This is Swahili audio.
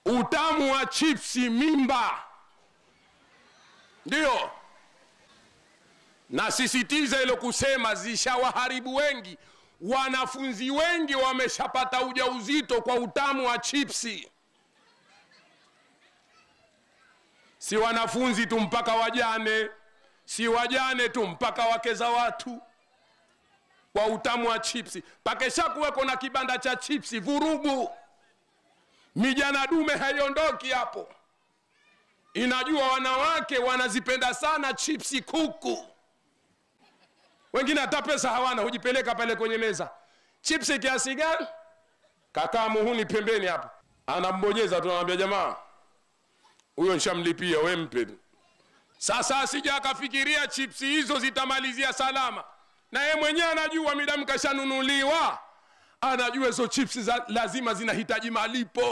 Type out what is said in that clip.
utamu wa chipsi mimba. Ndio nasisitiza hilo kusema zishawaharibu wengi. Wanafunzi wengi wameshapata ujauzito kwa utamu wa chipsi. Si wanafunzi tu, mpaka wajane. Si wajane tu, mpaka wake za watu, kwa utamu wa chipsi. Pakesha kuweko na kibanda cha chipsi, vurugu. Mijana dume haiondoki hapo. Inajua wanawake wanazipenda sana chipsi kuku. Wengine hata pesa hawana, hujipeleka pale kwenye meza. Chipsi kiasi gani? Kaka muhuni pembeni hapo anambonyeza, tunamwambia jamaa, huyo nishamlipia, wewe mpe. Sasa asija akafikiria chipsi hizo zitamalizia salama. Na yeye mwenyewe anajua midamu kashanunuliwa. Anajua hizo chipsi lazima zinahitaji malipo.